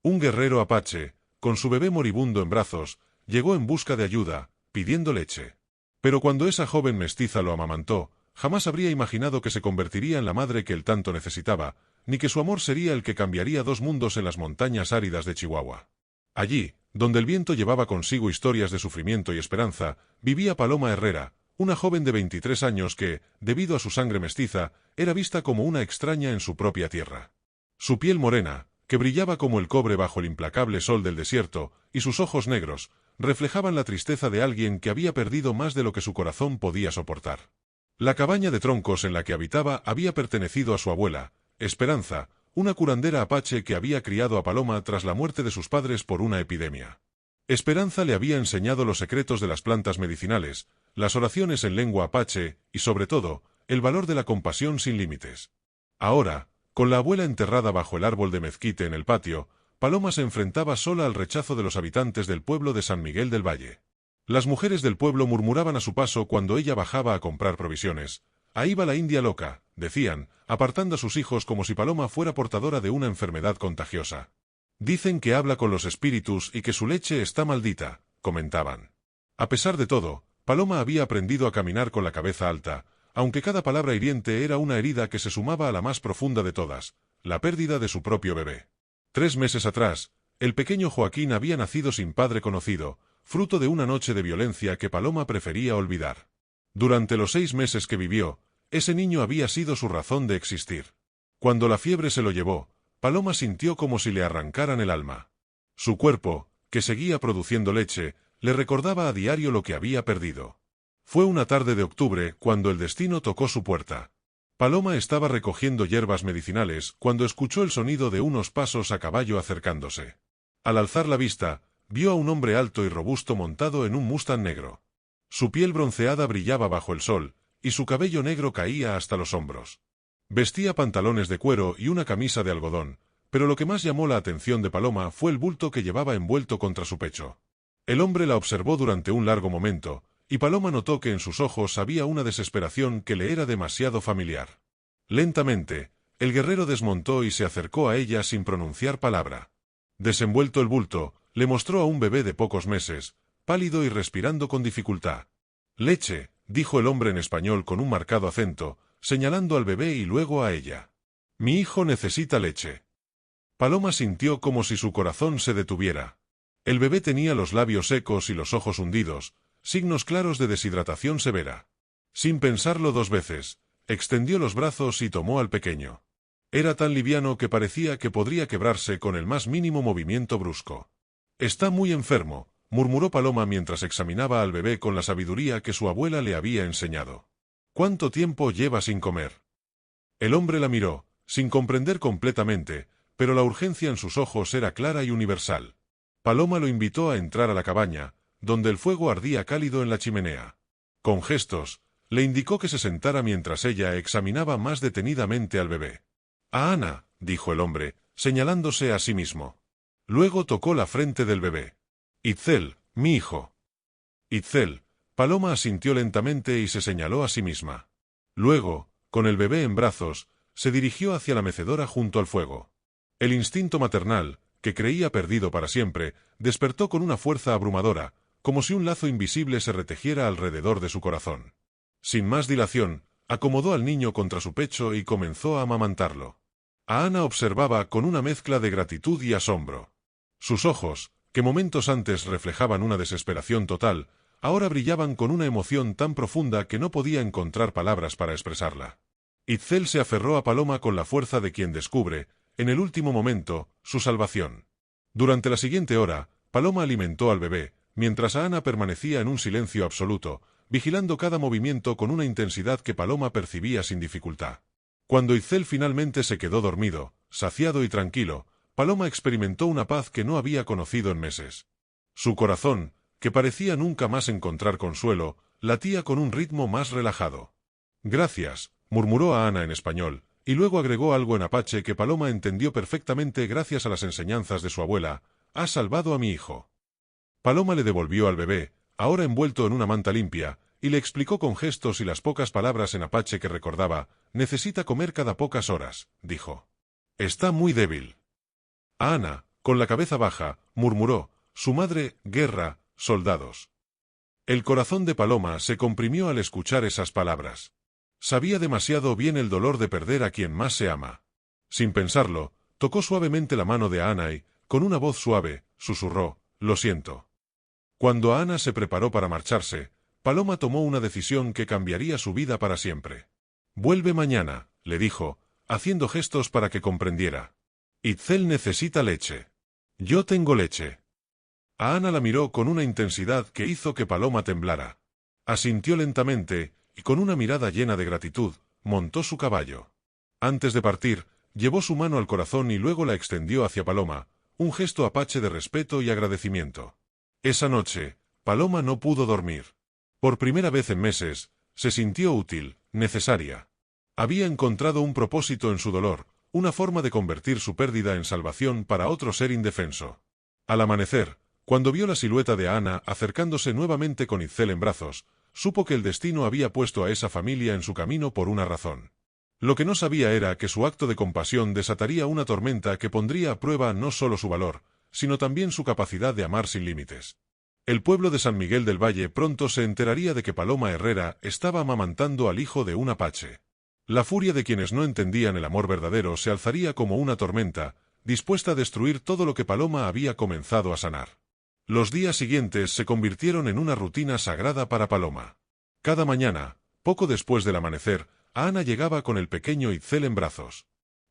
Un guerrero apache, con su bebé moribundo en brazos, llegó en busca de ayuda, pidiendo leche. Pero cuando esa joven mestiza lo amamantó, jamás habría imaginado que se convertiría en la madre que él tanto necesitaba, ni que su amor sería el que cambiaría dos mundos en las montañas áridas de Chihuahua. Allí, donde el viento llevaba consigo historias de sufrimiento y esperanza, vivía Paloma Herrera, una joven de 23 años que, debido a su sangre mestiza, era vista como una extraña en su propia tierra. Su piel morena, que brillaba como el cobre bajo el implacable sol del desierto, y sus ojos negros, reflejaban la tristeza de alguien que había perdido más de lo que su corazón podía soportar. La cabaña de troncos en la que habitaba había pertenecido a su abuela, Esperanza, una curandera apache que había criado a Paloma tras la muerte de sus padres por una epidemia. Esperanza le había enseñado los secretos de las plantas medicinales, las oraciones en lengua apache y, sobre todo, el valor de la compasión sin límites. Ahora, con la abuela enterrada bajo el árbol de mezquite en el patio, Paloma se enfrentaba sola al rechazo de los habitantes del pueblo de San Miguel del Valle. Las mujeres del pueblo murmuraban a su paso cuando ella bajaba a comprar provisiones. Ahí va la india loca, decían, apartando a sus hijos como si Paloma fuera portadora de una enfermedad contagiosa. Dicen que habla con los espíritus y que su leche está maldita, comentaban. A pesar de todo, Paloma había aprendido a caminar con la cabeza alta, aunque cada palabra hiriente era una herida que se sumaba a la más profunda de todas, la pérdida de su propio bebé. 3 meses atrás, el pequeño Joaquín había nacido sin padre conocido, fruto de una noche de violencia que Paloma prefería olvidar. Durante los 6 meses que vivió, ese niño había sido su razón de existir. Cuando la fiebre se lo llevó, Paloma sintió como si le arrancaran el alma. Su cuerpo, que seguía produciendo leche, le recordaba a diario lo que había perdido. Fue una tarde de octubre cuando el destino tocó su puerta. Paloma estaba recogiendo hierbas medicinales cuando escuchó el sonido de unos pasos a caballo acercándose. Al alzar la vista, vio a un hombre alto y robusto montado en un Mustang negro. Su piel bronceada brillaba bajo el sol, y su cabello negro caía hasta los hombros. Vestía pantalones de cuero y una camisa de algodón, pero lo que más llamó la atención de Paloma fue el bulto que llevaba envuelto contra su pecho. El hombre la observó durante un largo momento, y Paloma notó que en sus ojos había una desesperación que le era demasiado familiar. Lentamente, el guerrero desmontó y se acercó a ella sin pronunciar palabra. Desenvuelto el bulto, le mostró a un bebé de pocos meses, pálido y respirando con dificultad. «Leche», dijo el hombre en español con un marcado acento, señalando al bebé y luego a ella. «Mi hijo necesita leche». Paloma sintió como si su corazón se detuviera. El bebé tenía los labios secos y los ojos hundidos, signos claros de deshidratación severa. Sin pensarlo 2 veces, extendió los brazos y tomó al pequeño. Era tan liviano que parecía que podría quebrarse con el más mínimo movimiento brusco. «Está muy enfermo», murmuró Paloma mientras examinaba al bebé con la sabiduría que su abuela le había enseñado. «¿Cuánto tiempo lleva sin comer?» El hombre la miró, sin comprender completamente, pero la urgencia en sus ojos era clara y universal. Paloma lo invitó a entrar a la cabaña, donde el fuego ardía cálido en la chimenea. Con gestos, le indicó que se sentara mientras ella examinaba más detenidamente al bebé. «A Ana», dijo el hombre, señalándose a sí mismo. Luego tocó la frente del bebé. «Itzel, mi hijo». «Itzel», Paloma asintió lentamente y se señaló a sí misma. Luego, con el bebé en brazos, se dirigió hacia la mecedora junto al fuego. El instinto maternal, que creía perdido para siempre, despertó con una fuerza abrumadora, como si un lazo invisible se retejiera alrededor de su corazón. Sin más dilación, acomodó al niño contra su pecho y comenzó a amamantarlo. A Ana observaba con una mezcla de gratitud y asombro. Sus ojos, que momentos antes reflejaban una desesperación total, ahora brillaban con una emoción tan profunda que no podía encontrar palabras para expresarla. Itzel se aferró a Paloma con la fuerza de quien descubre, en el último momento, su salvación. Durante la siguiente hora, Paloma alimentó al bebé, mientras Ana permanecía en un silencio absoluto, vigilando cada movimiento con una intensidad que Paloma percibía sin dificultad. Cuando Itzel finalmente se quedó dormido, saciado y tranquilo, Paloma experimentó una paz que no había conocido en meses. Su corazón, que parecía nunca más encontrar consuelo, latía con un ritmo más relajado. «Gracias», murmuró a Ana en español, y luego agregó algo en apache que Paloma entendió perfectamente gracias a las enseñanzas de su abuela: «Has salvado a mi hijo». Paloma le devolvió al bebé, ahora envuelto en una manta limpia, y le explicó con gestos y las pocas palabras en apache que recordaba: «Necesita comer cada pocas horas», dijo. «Está muy débil». A Ana, Con la cabeza baja, murmuró, su madre, guerra, soldados. El corazón de Paloma se comprimió al escuchar esas palabras. Sabía demasiado bien el dolor de perder a quien más se ama. Sin pensarlo, tocó suavemente la mano de Ana y, con una voz suave, susurró, lo siento. Cuando Ana se preparó para marcharse, Paloma tomó una decisión que cambiaría su vida para siempre. Vuelve mañana, le dijo, haciendo gestos para que comprendiera. Itzel necesita leche. Yo tengo leche. A Ana la miró con una intensidad que hizo que Paloma temblara. Asintió lentamente, y con una mirada llena de gratitud, montó su caballo. Antes de partir, llevó su mano al corazón y luego la extendió hacia Paloma, un gesto apache de respeto y agradecimiento. Esa noche, Paloma no pudo dormir. Por primera vez en meses, se sintió útil, necesaria. Había encontrado un propósito en su dolor, una forma de convertir su pérdida en salvación para otro ser indefenso. Al amanecer, cuando vio la silueta de Ana acercándose nuevamente con Itzel en brazos, supo que el destino había puesto a esa familia en su camino por una razón. Lo que no sabía era que su acto de compasión desataría una tormenta que pondría a prueba no solo su valor, sino también su capacidad de amar sin límites. El pueblo de San Miguel del Valle pronto se enteraría de que Paloma Herrera estaba amamantando al hijo de un apache. La furia de quienes no entendían el amor verdadero se alzaría como una tormenta, dispuesta a destruir todo lo que Paloma había comenzado a sanar. Los días siguientes se convirtieron en una rutina sagrada para Paloma. Cada mañana, poco después del amanecer, Ana llegaba con el pequeño Itzel en brazos.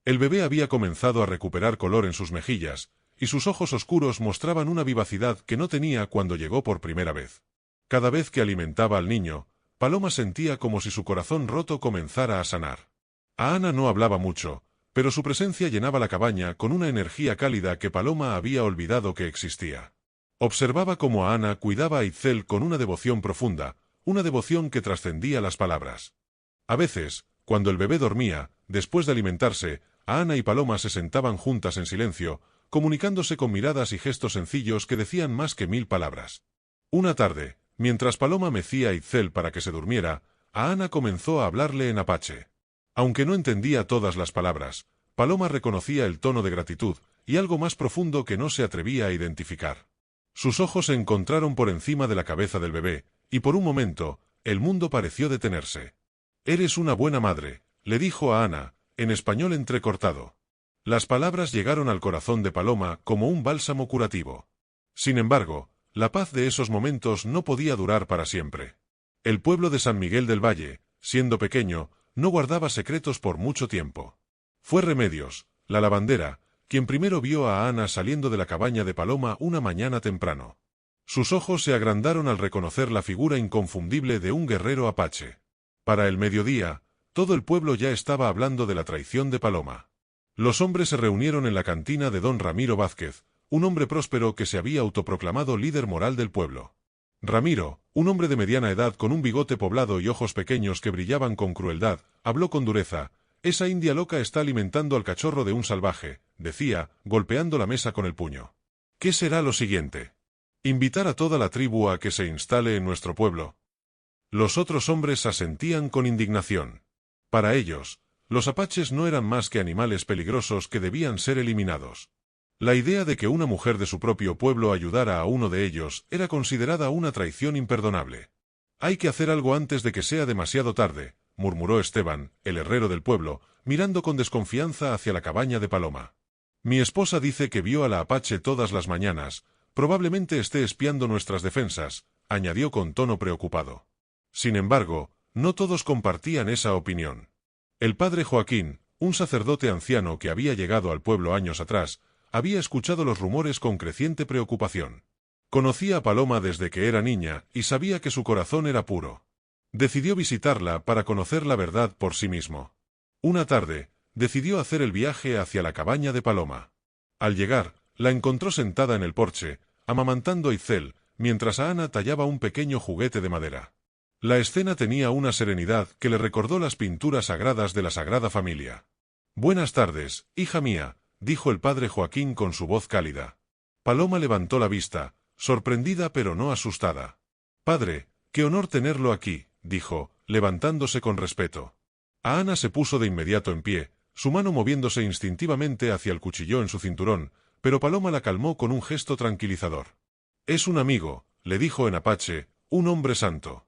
El bebé había comenzado a recuperar color en sus mejillas, y sus ojos oscuros mostraban una vivacidad que no tenía cuando llegó por primera vez. Cada vez que alimentaba al niño, Paloma sentía como si su corazón roto comenzara a sanar. A Ana no hablaba mucho, pero su presencia llenaba la cabaña con una energía cálida que Paloma había olvidado que existía. Observaba cómo Ana cuidaba a Itzel con una devoción profunda, una devoción que trascendía las palabras. A veces, cuando el bebé dormía, después de alimentarse, Ana y Paloma se sentaban juntas en silencio, comunicándose con miradas y gestos sencillos que decían más que 1000 palabras. Una tarde, mientras Paloma mecía a Itzel para que se durmiera, a Ana comenzó a hablarle en apache. Aunque no entendía todas las palabras, Paloma reconocía el tono de gratitud y algo más profundo que no se atrevía a identificar. Sus ojos se encontraron por encima de la cabeza del bebé, y por un momento, el mundo pareció detenerse. «Eres una buena madre», le dijo a Ana, en español entrecortado. Las palabras llegaron al corazón de Paloma como un bálsamo curativo. Sin embargo, la paz de esos momentos no podía durar para siempre. El pueblo de San Miguel del Valle, siendo pequeño, no guardaba secretos por mucho tiempo. Fue Remedios, la lavandera, quien primero vio a Ana saliendo de la cabaña de Paloma una mañana temprano. Sus ojos se agrandaron al reconocer la figura inconfundible de un guerrero apache. Para el mediodía, todo el pueblo ya estaba hablando de la traición de Paloma. Los hombres se reunieron en la cantina de don Ramiro Vázquez, un hombre próspero que se había autoproclamado líder moral del pueblo. Ramiro, un hombre de mediana edad con un bigote poblado y ojos pequeños que brillaban con crueldad, habló con dureza. «Esa india loca está alimentando al cachorro de un salvaje», decía, golpeando la mesa con el puño. «¿Qué será lo siguiente? ¿Invitar a toda la tribu a que se instale en nuestro pueblo?» Los otros hombres asentían con indignación. Para ellos, los apaches no eran más que animales peligrosos que debían ser eliminados. La idea de que una mujer de su propio pueblo ayudara a uno de ellos era considerada una traición imperdonable. «Hay que hacer algo antes de que sea demasiado tarde», murmuró Esteban, el herrero del pueblo, mirando con desconfianza hacia la cabaña de Paloma. «Mi esposa dice que vio a la apache todas las mañanas, probablemente esté espiando nuestras defensas», añadió con tono preocupado. Sin embargo, no todos compartían esa opinión. El padre Joaquín, un sacerdote anciano que había llegado al pueblo años atrás, había escuchado los rumores con creciente preocupación. Conocía a Paloma desde que era niña y sabía que su corazón era puro. Decidió visitarla para conocer la verdad por sí mismo. Una tarde, decidió hacer el viaje hacia la cabaña de Paloma. Al llegar, la encontró sentada en el porche, amamantando a Itzel, mientras Ana tallaba un pequeño juguete de madera. La escena tenía una serenidad que le recordó las pinturas sagradas de la Sagrada Familia. «Buenas tardes, hija mía», dijo el padre Joaquín con su voz cálida. Paloma levantó la vista, sorprendida pero no asustada. «Padre, qué honor tenerlo aquí», dijo, levantándose con respeto. A Ana se puso de inmediato en pie, su mano moviéndose instintivamente hacia el cuchillo en su cinturón, pero Paloma la calmó con un gesto tranquilizador. «Es un amigo», le dijo en apache, «un hombre santo».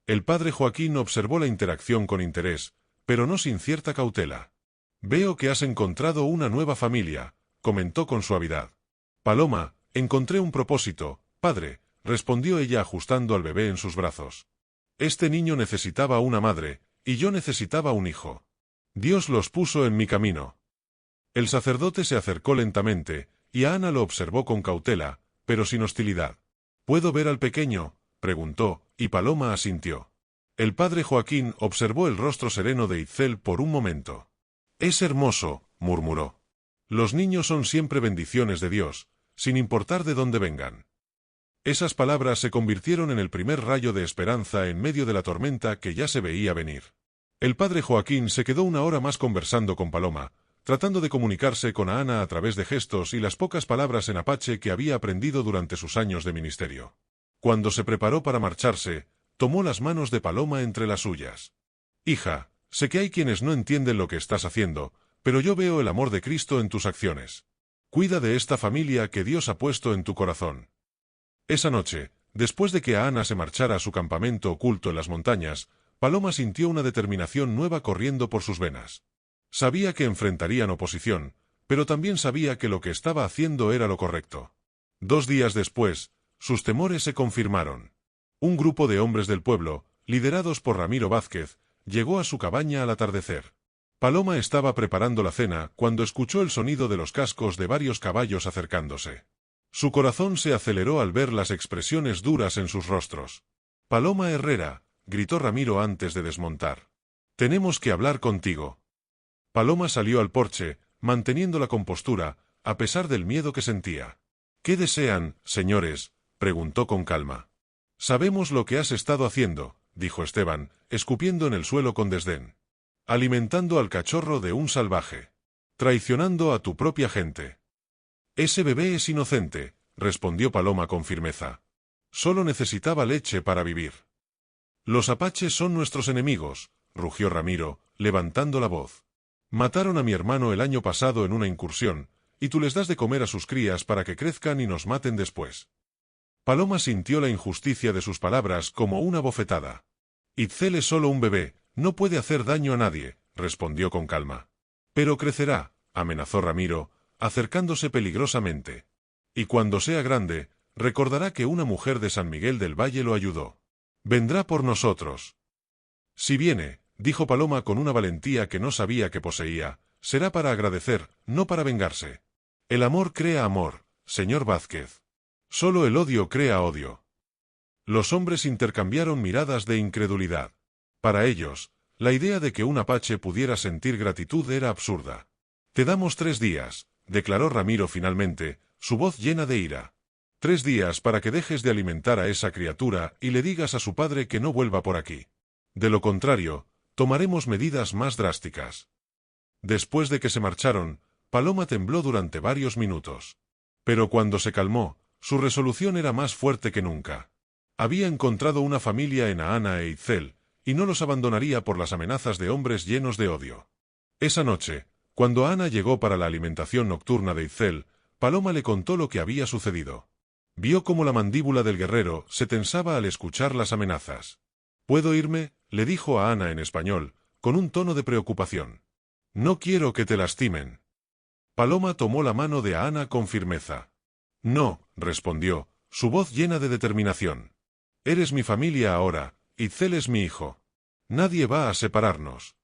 El padre Joaquín observó la interacción con interés, pero no sin cierta cautela. «Veo que has encontrado una nueva familia», comentó con suavidad. «Paloma, encontré un propósito, padre», respondió ella ajustando al bebé en sus brazos. «Este niño necesitaba una madre, y yo necesitaba un hijo. Dios los puso en mi camino». El sacerdote se acercó lentamente, y a Ana lo observó con cautela, pero sin hostilidad. «¿Puedo ver al pequeño?», preguntó, y Paloma asintió. El padre Joaquín observó el rostro sereno de Itzel por un momento. «Es hermoso», murmuró. «Los niños son siempre bendiciones de Dios, sin importar de dónde vengan». Esas palabras se convirtieron en el primer rayo de esperanza en medio de la tormenta que ya se veía venir. El padre Joaquín se quedó una hora más conversando con Paloma, tratando de comunicarse con Ana a través de gestos y las pocas palabras en apache que había aprendido durante sus años de ministerio. Cuando se preparó para marcharse, tomó las manos de Paloma entre las suyas. «Hija, sé que hay quienes no entienden lo que estás haciendo, pero yo veo el amor de Cristo en tus acciones. Cuida de esta familia que Dios ha puesto en tu corazón». Esa noche, después de que Ana se marchara a su campamento oculto en las montañas, Paloma sintió una determinación nueva corriendo por sus venas. Sabía que enfrentarían oposición, pero también sabía que lo que estaba haciendo era lo correcto. 2 días después, sus temores se confirmaron. Un grupo de hombres del pueblo, liderados por Ramiro Vázquez, llegó a su cabaña al atardecer. Paloma estaba preparando la cena cuando escuchó el sonido de los cascos de varios caballos acercándose. Su corazón se aceleró al ver las expresiones duras en sus rostros. «Paloma Herrera», gritó Ramiro antes de desmontar. «Tenemos que hablar contigo». Paloma salió al porche, manteniendo la compostura, a pesar del miedo que sentía. «¿Qué desean, señores?», preguntó con calma. «Sabemos lo que has estado haciendo», dijo Esteban, escupiendo en el suelo con desdén. «Alimentando al cachorro de un salvaje. Traicionando a tu propia gente». «Ese bebé es inocente», respondió Paloma con firmeza. «Solo necesitaba leche para vivir». «Los apaches son nuestros enemigos», rugió Ramiro, levantando la voz. «Mataron a mi hermano el año pasado en una incursión, y tú les das de comer a sus crías para que crezcan y nos maten después». Paloma sintió la injusticia de sus palabras como una bofetada. «Itzel es solo un bebé, no puede hacer daño a nadie», respondió con calma. «Pero crecerá», amenazó Ramiro, acercándose peligrosamente. «Y cuando sea grande, recordará que una mujer de San Miguel del Valle lo ayudó. Vendrá por nosotros». «Si viene», dijo Paloma con una valentía que no sabía que poseía, «será para agradecer, no para vengarse. El amor crea amor, señor Vázquez. Solo el odio crea odio». Los hombres intercambiaron miradas de incredulidad. Para ellos, la idea de que un apache pudiera sentir gratitud era absurda. «Te damos 3 días», declaró Ramiro finalmente, su voz llena de ira. 3 días para que dejes de alimentar a esa criatura y le digas a su padre que no vuelva por aquí. De lo contrario, tomaremos medidas más drásticas. Después de que se marcharon, Paloma tembló durante varios minutos. Pero cuando se calmó, su resolución era más fuerte que nunca. Había encontrado una familia en Ana e Itzel, y no los abandonaría por las amenazas de hombres llenos de odio. Esa noche, cuando Ana llegó para la alimentación nocturna de Itzel, Paloma le contó lo que había sucedido. Vio cómo la mandíbula del guerrero se tensaba al escuchar las amenazas. «¿Puedo irme?», le dijo a Ana en español, con un tono de preocupación. «No quiero que te lastimen». Paloma tomó la mano de Ana con firmeza. «No», respondió, su voz llena de determinación. «Eres mi familia ahora, Itzel es mi hijo. Nadie va a separarnos».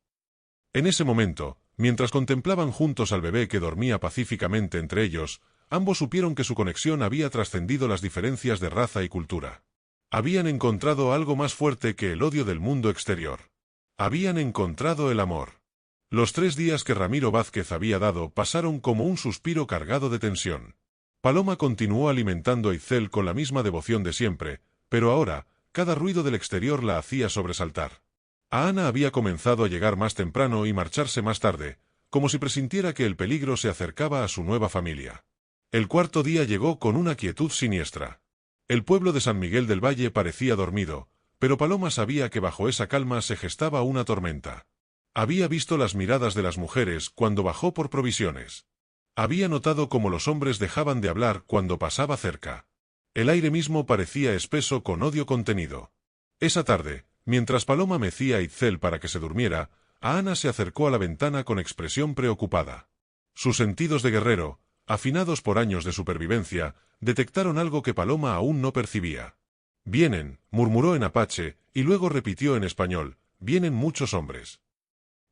En ese momento, mientras contemplaban juntos al bebé que dormía pacíficamente entre ellos, ambos supieron que su conexión había trascendido las diferencias de raza y cultura. Habían encontrado algo más fuerte que el odio del mundo exterior. Habían encontrado el amor. Los 3 días que Ramiro Vázquez había dado pasaron como un suspiro cargado de tensión. Paloma continuó alimentando a Itzel con la misma devoción de siempre, pero ahora, cada ruido del exterior la hacía sobresaltar. A Ana había comenzado a llegar más temprano y marcharse más tarde, como si presintiera que el peligro se acercaba a su nueva familia. El 4.º día llegó con una quietud siniestra. El pueblo de San Miguel del Valle parecía dormido, pero Paloma sabía que bajo esa calma se gestaba una tormenta. Había visto las miradas de las mujeres cuando bajó por provisiones. Había notado cómo los hombres dejaban de hablar cuando pasaba cerca. El aire mismo parecía espeso con odio contenido. Esa tarde, mientras Paloma mecía a Itzel para que se durmiera, Ana se acercó a la ventana con expresión preocupada. Sus sentidos de guerrero, afinados por años de supervivencia, detectaron algo que Paloma aún no percibía. «Vienen», murmuró en apache, y luego repitió en español, «vienen muchos hombres».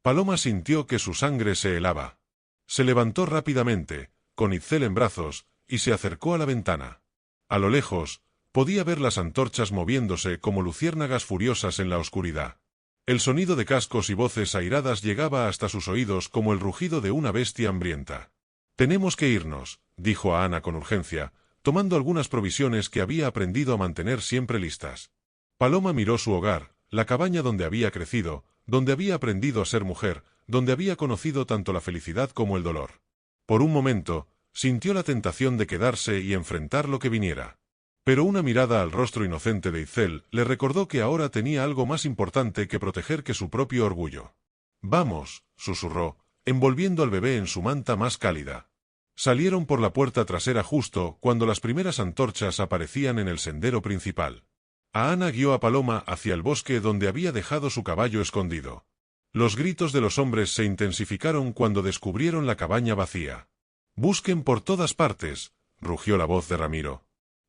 Paloma sintió que su sangre se helaba. Se levantó rápidamente, con Itzel en brazos, y se acercó a la ventana. A lo lejos, podía ver las antorchas moviéndose como luciérnagas furiosas en la oscuridad. El sonido de cascos y voces airadas llegaba hasta sus oídos como el rugido de una bestia hambrienta. «Tenemos que irnos», dijo a Ana con urgencia, tomando algunas provisiones que había aprendido a mantener siempre listas. Paloma miró su hogar, la cabaña donde había crecido, donde había aprendido a ser mujer, donde había conocido tanto la felicidad como el dolor. Por un momento, sintió la tentación de quedarse y enfrentar lo que viniera. Pero una mirada al rostro inocente de Itzel le recordó que ahora tenía algo más importante que proteger que su propio orgullo. «Vamos», susurró, envolviendo al bebé en su manta más cálida. Salieron por la puerta trasera justo cuando las primeras antorchas aparecían en el sendero principal. Ana guió a Paloma hacia el bosque donde había dejado su caballo escondido. Los gritos de los hombres se intensificaron cuando descubrieron la cabaña vacía. «Busquen por todas partes», rugió la voz de Ramiro.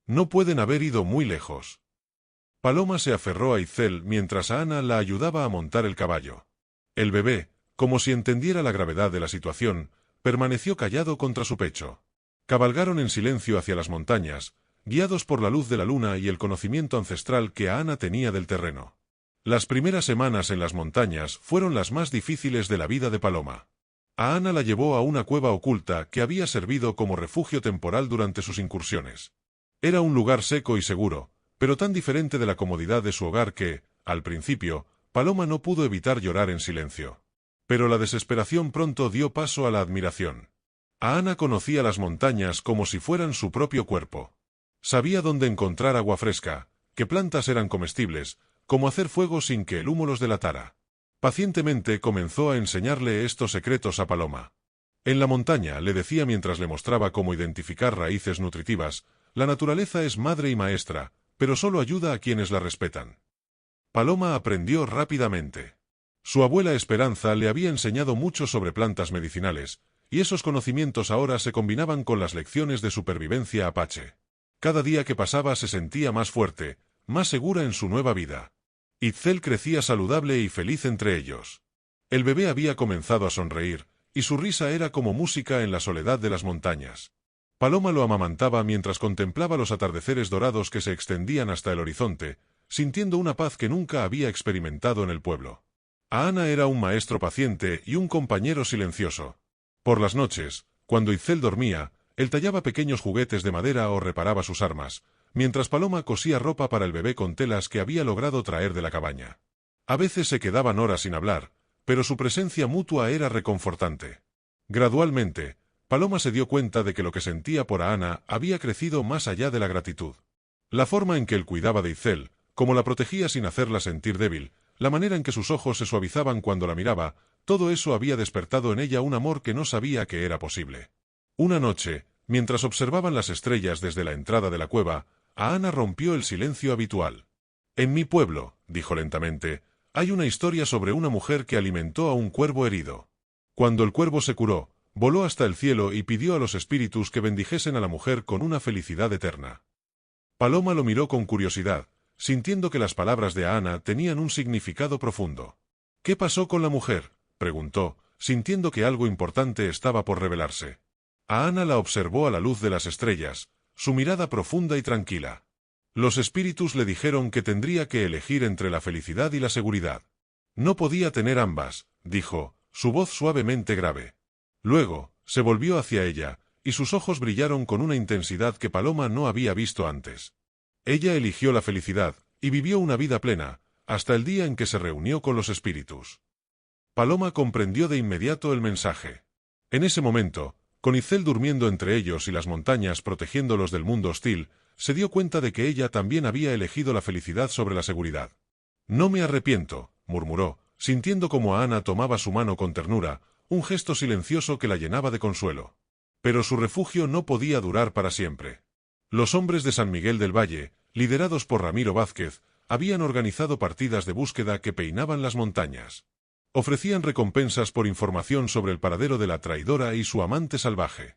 «No pueden haber ido muy lejos». Paloma se aferró a Itzel mientras Ana la ayudaba a montar el caballo. El bebé, como si entendiera la gravedad de la situación, permaneció callado contra su pecho. Cabalgaron en silencio hacia las montañas, guiados por la luz de la luna y el conocimiento ancestral que Ana tenía del terreno. Las primeras semanas en las montañas fueron las más difíciles de la vida de Paloma. A Ana la llevó a una cueva oculta que había servido como refugio temporal durante sus incursiones. Era un lugar seco y seguro, pero tan diferente de la comodidad de su hogar que, al principio, Paloma no pudo evitar llorar en silencio. Pero la desesperación pronto dio paso a la admiración. A Ana conocía las montañas como si fueran su propio cuerpo. Sabía dónde encontrar agua fresca, qué plantas eran comestibles, cómo hacer fuego sin que el humo los delatara. Pacientemente comenzó a enseñarle estos secretos a Paloma. En la montaña, le decía mientras le mostraba cómo identificar raíces nutritivas, la naturaleza es madre y maestra, pero solo ayuda a quienes la respetan. Paloma aprendió rápidamente. Su abuela Esperanza le había enseñado mucho sobre plantas medicinales, y esos conocimientos ahora se combinaban con las lecciones de supervivencia apache. Cada día que pasaba se sentía más fuerte, más segura en su nueva vida. Itzel crecía saludable y feliz entre ellos. El bebé había comenzado a sonreír, y su risa era como música en la soledad de las montañas. Paloma lo amamantaba mientras contemplaba los atardeceres dorados que se extendían hasta el horizonte, sintiendo una paz que nunca había experimentado en el pueblo. Ana era un maestro paciente y un compañero silencioso. Por las noches, cuando Itzel dormía, él tallaba pequeños juguetes de madera o reparaba sus armas, mientras Paloma cosía ropa para el bebé con telas que había logrado traer de la cabaña. A veces se quedaban horas sin hablar, pero su presencia mutua era reconfortante. Gradualmente, Paloma se dio cuenta de que lo que sentía por Ana había crecido más allá de la gratitud. La forma en que él cuidaba de Itzel, cómo la protegía sin hacerla sentir débil, la manera en que sus ojos se suavizaban cuando la miraba, todo eso había despertado en ella un amor que no sabía que era posible. Una noche, mientras observaban las estrellas desde la entrada de la cueva, Ana rompió el silencio habitual. «En mi pueblo», dijo lentamente, «hay una historia sobre una mujer que alimentó a un cuervo herido. Cuando el cuervo se curó, voló hasta el cielo y pidió a los espíritus que bendijesen a la mujer con una felicidad eterna». Paloma lo miró con curiosidad, sintiendo que las palabras de Ana tenían un significado profundo. «¿Qué pasó con la mujer?», preguntó, sintiendo que algo importante estaba por revelarse. Ana la observó a la luz de las estrellas, su mirada profunda y tranquila. Los espíritus le dijeron que tendría que elegir entre la felicidad y la seguridad. «No podía tener ambas», dijo, su voz suavemente grave. Luego, se volvió hacia ella, y sus ojos brillaron con una intensidad que Paloma no había visto antes. Ella eligió la felicidad, y vivió una vida plena, hasta el día en que se reunió con los espíritus. Paloma comprendió de inmediato el mensaje. En ese momento, con Itzel durmiendo entre ellos y las montañas protegiéndolos del mundo hostil, se dio cuenta de que ella también había elegido la felicidad sobre la seguridad. «No me arrepiento», murmuró, sintiendo como Ana tomaba su mano con ternura, un gesto silencioso que la llenaba de consuelo. Pero su refugio no podía durar para siempre. Los hombres de San Miguel del Valle, liderados por Ramiro Vázquez, habían organizado partidas de búsqueda que peinaban las montañas. Ofrecían recompensas por información sobre el paradero de la traidora y su amante salvaje.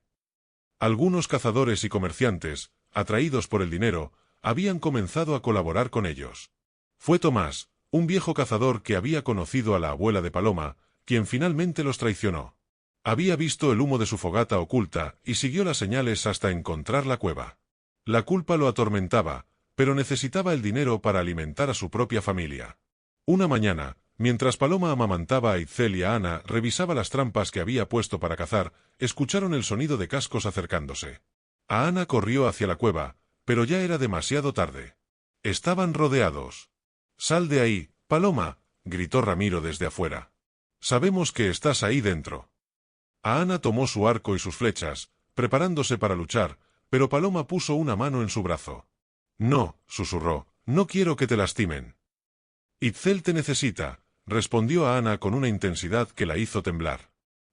Algunos cazadores y comerciantes, atraídos por el dinero, habían comenzado a colaborar con ellos. Fue Tomás, un viejo cazador que había conocido a la abuela de Paloma, quien finalmente los traicionó. Había visto el humo de su fogata oculta y siguió las señales hasta encontrar la cueva. La culpa lo atormentaba, pero necesitaba el dinero para alimentar a su propia familia. Una mañana, mientras Paloma amamantaba a Itzel y a Ana revisaba las trampas que había puesto para cazar, escucharon el sonido de cascos acercándose. A Ana corrió hacia la cueva, pero ya era demasiado tarde. Estaban rodeados. «¡Sal de ahí, Paloma!», gritó Ramiro desde afuera. «Sabemos que estás ahí dentro». Ana tomó su arco y sus flechas, preparándose para luchar, pero Paloma puso una mano en su brazo. «No», susurró, «no quiero que te lastimen». «Itzel te necesita», respondió a Ana con una intensidad que la hizo temblar.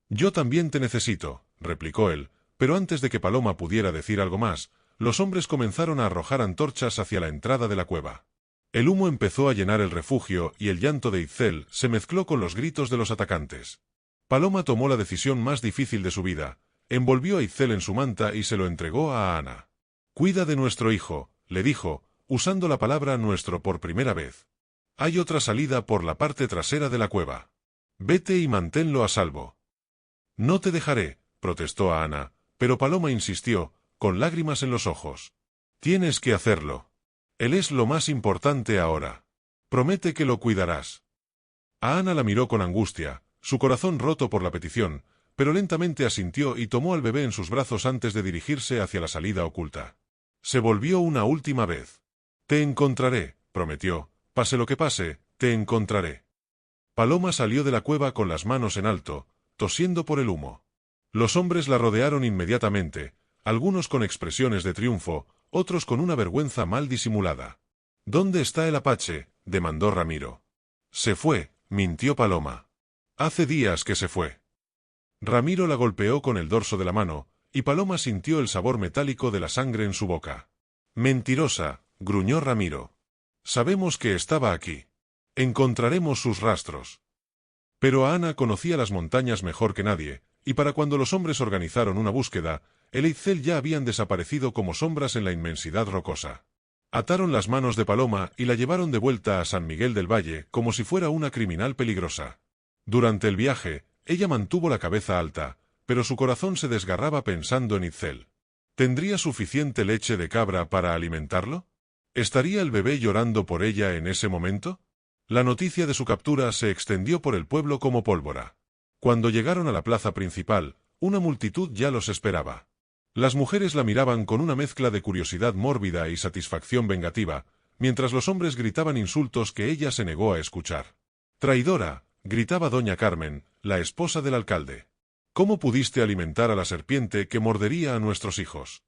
«Yo también te necesito», replicó él, pero antes de que Paloma pudiera decir algo más, los hombres comenzaron a arrojar antorchas hacia la entrada de la cueva. El humo empezó a llenar el refugio y el llanto de Itzel se mezcló con los gritos de los atacantes. Paloma tomó la decisión más difícil de su vida, envolvió a Itzel en su manta y se lo entregó a Ana. «Cuida de nuestro hijo», le dijo, usando la palabra nuestro por primera vez. «Hay otra salida por la parte trasera de la cueva. Vete y manténlo a salvo». «No te dejaré», protestó a Ana, pero Paloma insistió, con lágrimas en los ojos. «Tienes que hacerlo. Él es lo más importante ahora. Promete que lo cuidarás». A Ana la miró con angustia, su corazón roto por la petición, pero lentamente asintió y tomó al bebé en sus brazos antes de dirigirse hacia la salida oculta. Se volvió una última vez. «Te encontraré», prometió, «pase lo que pase, te encontraré». Paloma salió de la cueva con las manos en alto, tosiendo por el humo. Los hombres la rodearon inmediatamente, algunos con expresiones de triunfo, otros con una vergüenza mal disimulada. «¿Dónde está el apache?», demandó Ramiro. «Se fue», mintió Paloma. «Hace días que se fue». Ramiro la golpeó con el dorso de la mano, y Paloma sintió el sabor metálico de la sangre en su boca. «Mentirosa», gruñó Ramiro. «Sabemos que estaba aquí. Encontraremos sus rastros». Pero Ana conocía las montañas mejor que nadie, y para cuando los hombres organizaron una búsqueda, él y Itzel ya habían desaparecido como sombras en la inmensidad rocosa. Ataron las manos de Paloma y la llevaron de vuelta a San Miguel del Valle como si fuera una criminal peligrosa. Durante el viaje, ella mantuvo la cabeza alta, pero su corazón se desgarraba pensando en Itzel. ¿Tendría suficiente leche de cabra para alimentarlo? ¿Estaría el bebé llorando por ella en ese momento? La noticia de su captura se extendió por el pueblo como pólvora. Cuando llegaron a la plaza principal, una multitud ya los esperaba. Las mujeres la miraban con una mezcla de curiosidad mórbida y satisfacción vengativa, mientras los hombres gritaban insultos que ella se negó a escuchar. «¡Traidora!», gritaba doña Carmen, la esposa del alcalde. «¿Cómo pudiste alimentar a la serpiente que mordería a nuestros hijos?».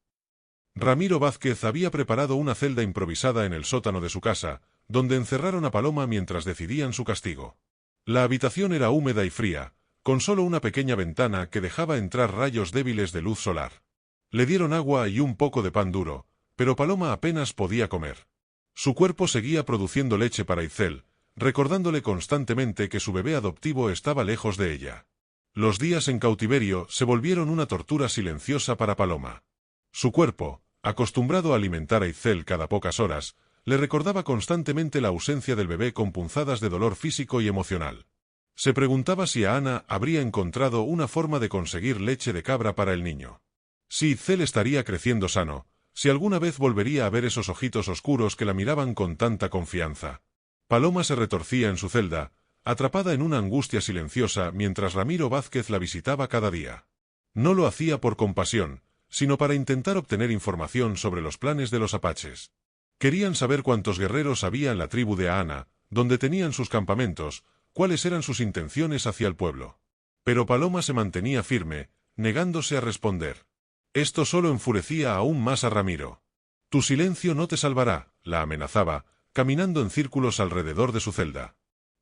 Ramiro Vázquez había preparado una celda improvisada en el sótano de su casa, donde encerraron a Paloma mientras decidían su castigo. La habitación era húmeda y fría, con solo una pequeña ventana que dejaba entrar rayos débiles de luz solar. Le dieron agua y un poco de pan duro, pero Paloma apenas podía comer. Su cuerpo seguía produciendo leche para Itzel, recordándole constantemente que su bebé adoptivo estaba lejos de ella. Los días en cautiverio se volvieron una tortura silenciosa para Paloma. Su cuerpo, acostumbrado a alimentar a Itzel cada pocas horas, le recordaba constantemente la ausencia del bebé con punzadas de dolor físico y emocional. Se preguntaba si a Ana habría encontrado una forma de conseguir leche de cabra para el niño. Si Itzel estaría creciendo sano, si alguna vez volvería a ver esos ojitos oscuros que la miraban con tanta confianza. Paloma se retorcía en su celda, atrapada en una angustia silenciosa mientras Ramiro Vázquez la visitaba cada día. No lo hacía por compasión, sino para intentar obtener información sobre los planes de los apaches. Querían saber cuántos guerreros había en la tribu de Ana, dónde tenían sus campamentos, cuáles eran sus intenciones hacia el pueblo. Pero Paloma se mantenía firme, negándose a responder. Esto solo enfurecía aún más a Ramiro. «Tu silencio no te salvará», la amenazaba, caminando en círculos alrededor de su celda.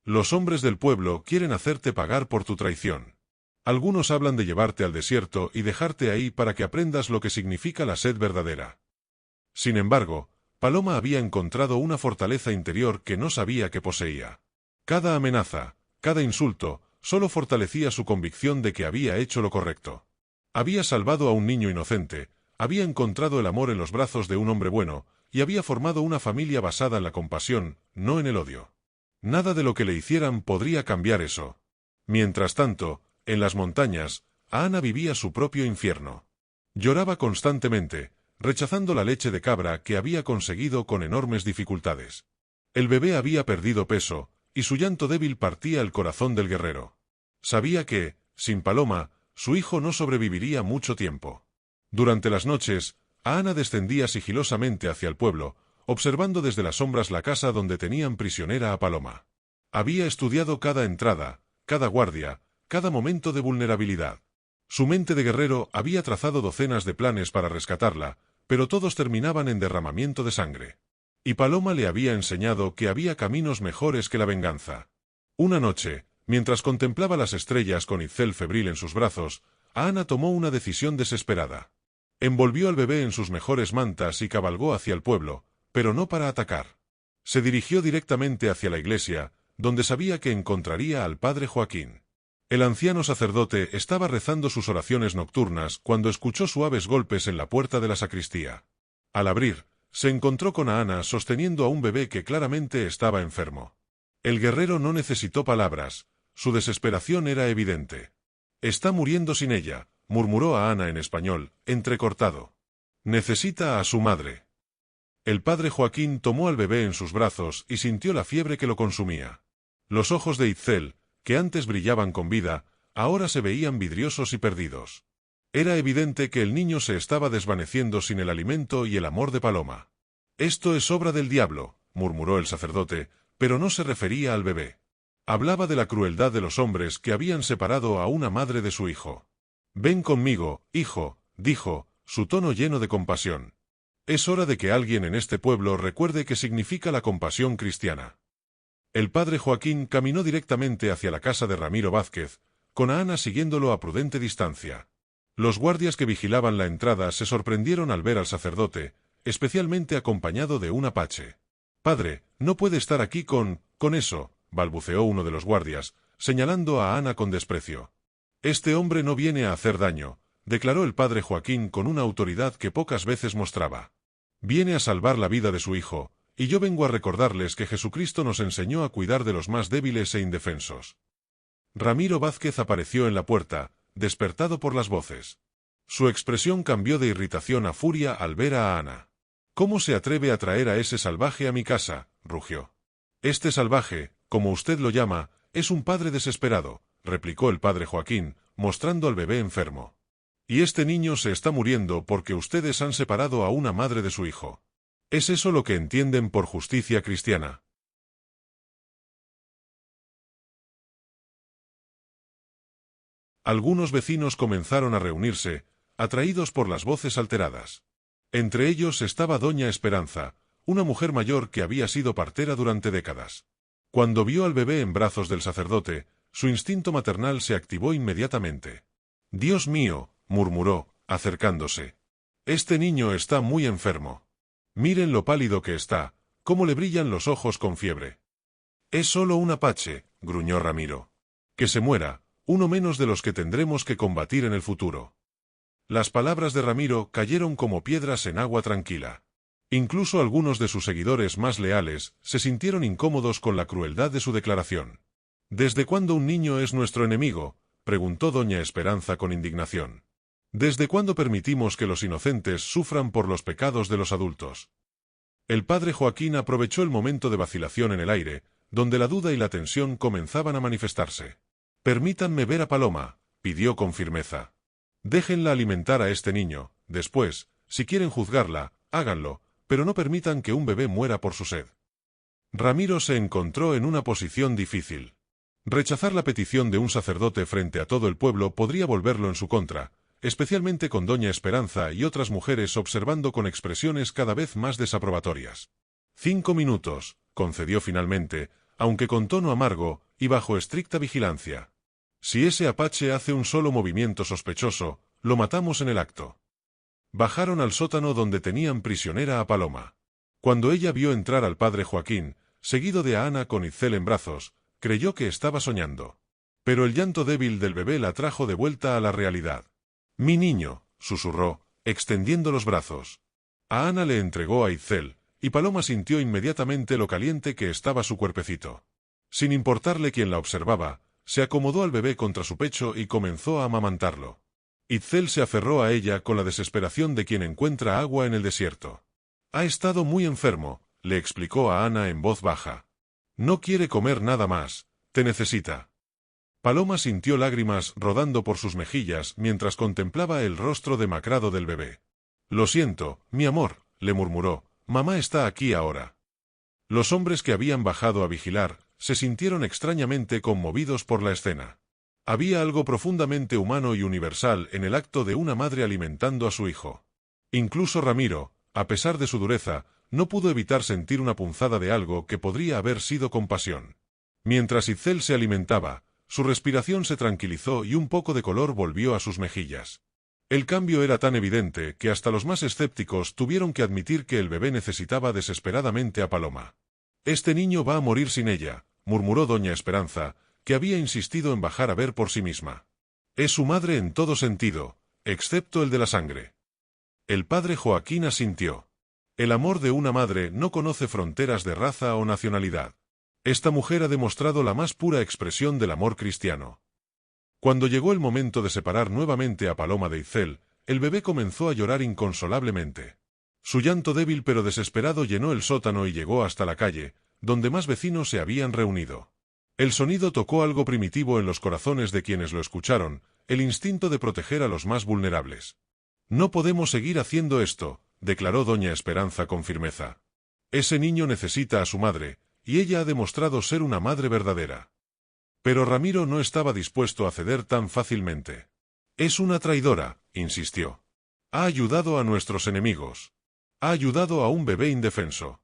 «Los hombres del pueblo quieren hacerte pagar por tu traición. Algunos hablan de llevarte al desierto y dejarte ahí para que aprendas lo que significa la sed verdadera. Sin embargo, Paloma había encontrado una fortaleza interior que no sabía que poseía. Cada amenaza, cada insulto, solo fortalecía su convicción de que había hecho lo correcto. Había salvado a un niño inocente, había encontrado el amor en los brazos de un hombre bueno, y había formado una familia basada en la compasión, no en el odio. Nada de lo que le hicieran podría cambiar eso. Mientras tanto, en las montañas, Ana vivía su propio infierno. Lloraba constantemente, rechazando la leche de cabra que había conseguido con enormes dificultades. El bebé había perdido peso, y su llanto débil partía el corazón del guerrero. Sabía que, sin Paloma, su hijo no sobreviviría mucho tiempo. Durante las noches, Ana descendía sigilosamente hacia el pueblo, observando desde las sombras la casa donde tenían prisionera a Paloma. Había estudiado cada entrada, cada guardia, cada momento de vulnerabilidad. Su mente de guerrero había trazado docenas de planes para rescatarla, pero todos terminaban en derramamiento de sangre. Y Paloma le había enseñado que había caminos mejores que la venganza. Una noche, mientras contemplaba las estrellas con Itzel febril en sus brazos, Ana tomó una decisión desesperada. Envolvió al bebé en sus mejores mantas y cabalgó hacia el pueblo, pero no para atacar. Se dirigió directamente hacia la iglesia, donde sabía que encontraría al padre Joaquín. El anciano sacerdote estaba rezando sus oraciones nocturnas cuando escuchó suaves golpes en la puerta de la sacristía. Al abrir, se encontró con Ana sosteniendo a un bebé que claramente estaba enfermo. El guerrero no necesitó palabras, su desesperación era evidente. «Está muriendo sin ella», murmuró a Ana en español, entrecortado. «Necesita a su madre». El padre Joaquín tomó al bebé en sus brazos y sintió la fiebre que lo consumía. Los ojos de Itzel, que antes brillaban con vida, ahora se veían vidriosos y perdidos. Era evidente que el niño se estaba desvaneciendo sin el alimento y el amor de Paloma. «Esto es obra del diablo», murmuró el sacerdote, pero no se refería al bebé. Hablaba de la crueldad de los hombres que habían separado a una madre de su hijo. «Ven conmigo, hijo», dijo, su tono lleno de compasión. «Es hora de que alguien en este pueblo recuerde qué significa la compasión cristiana». El padre Joaquín caminó directamente hacia la casa de Ramiro Vázquez, con Ana siguiéndolo a prudente distancia. Los guardias que vigilaban la entrada se sorprendieron al ver al sacerdote, especialmente acompañado de un apache. «Padre, no puede estar aquí con eso», balbuceó uno de los guardias, señalando a Ana con desprecio. «Este hombre no viene a hacer daño», declaró el padre Joaquín con una autoridad que pocas veces mostraba. «Viene a salvar la vida de su hijo, y yo vengo a recordarles que Jesucristo nos enseñó a cuidar de los más débiles e indefensos». Ramiro Vázquez apareció en la puerta, despertado por las voces. Su expresión cambió de irritación a furia al ver a Ana. «¿Cómo se atreve a traer a ese salvaje a mi casa?», rugió. «Este salvaje, como usted lo llama, es un padre desesperado», replicó el padre Joaquín, mostrando al bebé enfermo. «Y este niño se está muriendo porque ustedes han separado a una madre de su hijo. ¿Es eso lo que entienden por justicia cristiana?». Algunos vecinos comenzaron a reunirse, atraídos por las voces alteradas. Entre ellos estaba doña Esperanza, una mujer mayor que había sido partera durante décadas. Cuando vio al bebé en brazos del sacerdote, su instinto maternal se activó inmediatamente. «Dios mío», murmuró, acercándose. «Este niño está muy enfermo. Miren lo pálido que está, cómo le brillan los ojos con fiebre». «Es solo un apache», gruñó Ramiro. «Que se muera, uno menos de los que tendremos que combatir en el futuro». Las palabras de Ramiro cayeron como piedras en agua tranquila. Incluso algunos de sus seguidores más leales se sintieron incómodos con la crueldad de su declaración. «¿Desde cuándo un niño es nuestro enemigo?», preguntó doña Esperanza con indignación. «¿Desde cuándo permitimos que los inocentes sufran por los pecados de los adultos?». El padre Joaquín aprovechó el momento de vacilación en el aire, donde la duda y la tensión comenzaban a manifestarse. «Permítanme ver a Paloma», pidió con firmeza. «Déjenla alimentar a este niño, después, si quieren juzgarla, háganlo, pero no permitan que un bebé muera por su sed». Ramiro se encontró en una posición difícil. Rechazar la petición de un sacerdote frente a todo el pueblo podría volverlo en su contra, especialmente con doña Esperanza y otras mujeres observando con expresiones cada vez más desaprobatorias. 5 minutos, concedió finalmente, aunque con tono amargo y bajo estricta vigilancia. Si ese apache hace un solo movimiento sospechoso, lo matamos en el acto. Bajaron al sótano donde tenían prisionera a Paloma. Cuando ella vio entrar al padre Joaquín, seguido de Ana con Itzel en brazos, creyó que estaba soñando. Pero el llanto débil del bebé la trajo de vuelta a la realidad. «Mi niño», susurró, extendiendo los brazos. A Ana le entregó a Itzel, y Paloma sintió inmediatamente lo caliente que estaba su cuerpecito. Sin importarle quién la observaba, se acomodó al bebé contra su pecho y comenzó a amamantarlo. Itzel se aferró a ella con la desesperación de quien encuentra agua en el desierto. «Ha estado muy enfermo», le explicó a Ana en voz baja. «No quiere comer nada más, te necesita». Paloma sintió lágrimas rodando por sus mejillas mientras contemplaba el rostro demacrado del bebé. «Lo siento, mi amor», le murmuró, «mamá está aquí ahora». Los hombres que habían bajado a vigilar se sintieron extrañamente conmovidos por la escena. Había algo profundamente humano y universal en el acto de una madre alimentando a su hijo. Incluso Ramiro, a pesar de su dureza, no pudo evitar sentir una punzada de algo que podría haber sido compasión. Mientras Itzel se alimentaba, su respiración se tranquilizó y un poco de color volvió a sus mejillas. El cambio era tan evidente que hasta los más escépticos tuvieron que admitir que el bebé necesitaba desesperadamente a Paloma. «Este niño va a morir sin ella», murmuró doña Esperanza, que había insistido en bajar a ver por sí misma. «Es su madre en todo sentido, excepto el de la sangre». El padre Joaquín asintió. El amor de una madre no conoce fronteras de raza o nacionalidad. Esta mujer ha demostrado la más pura expresión del amor cristiano. Cuando llegó el momento de separar nuevamente a Paloma de Itzel, el bebé comenzó a llorar inconsolablemente. Su llanto débil pero desesperado llenó el sótano y llegó hasta la calle, donde más vecinos se habían reunido. El sonido tocó algo primitivo en los corazones de quienes lo escucharon, el instinto de proteger a los más vulnerables. «No podemos seguir haciendo esto», declaró doña Esperanza con firmeza. «Ese niño necesita a su madre, y ella ha demostrado ser una madre verdadera». Pero Ramiro no estaba dispuesto a ceder tan fácilmente. «Es una traidora», insistió. «Ha ayudado a nuestros enemigos. Ha ayudado a un bebé indefenso».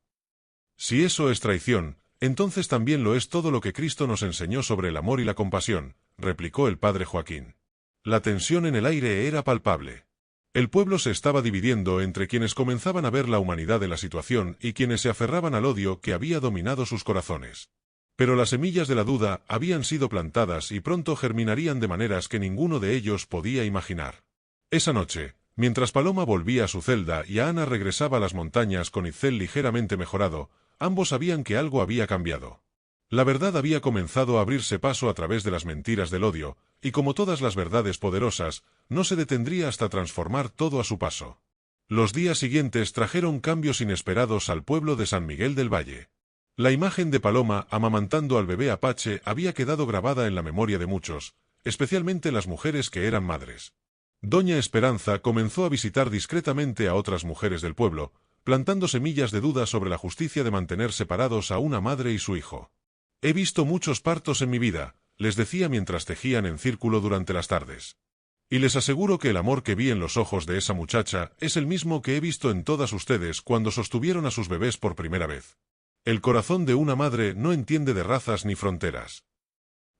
«Si eso es traición, entonces también lo es todo lo que Cristo nos enseñó sobre el amor y la compasión», replicó el padre Joaquín. La tensión en el aire era palpable. El pueblo se estaba dividiendo entre quienes comenzaban a ver la humanidad de la situación y quienes se aferraban al odio que había dominado sus corazones. Pero las semillas de la duda habían sido plantadas y pronto germinarían de maneras que ninguno de ellos podía imaginar. Esa noche, mientras Paloma volvía a su celda y Ana regresaba a las montañas con Itzel ligeramente mejorado, ambos sabían que algo había cambiado. La verdad había comenzado a abrirse paso a través de las mentiras del odio, y como todas las verdades poderosas, no se detendría hasta transformar todo a su paso. Los días siguientes trajeron cambios inesperados al pueblo de San Miguel del Valle. La imagen de Paloma amamantando al bebé apache había quedado grabada en la memoria de muchos, especialmente las mujeres que eran madres. Doña Esperanza comenzó a visitar discretamente a otras mujeres del pueblo, plantando semillas de duda sobre la justicia de mantener separados a una madre y su hijo. «He visto muchos partos en mi vida», les decía mientras tejían en círculo durante las tardes. «Y les aseguro que el amor que vi en los ojos de esa muchacha es el mismo que he visto en todas ustedes cuando sostuvieron a sus bebés por primera vez. El corazón de una madre no entiende de razas ni fronteras».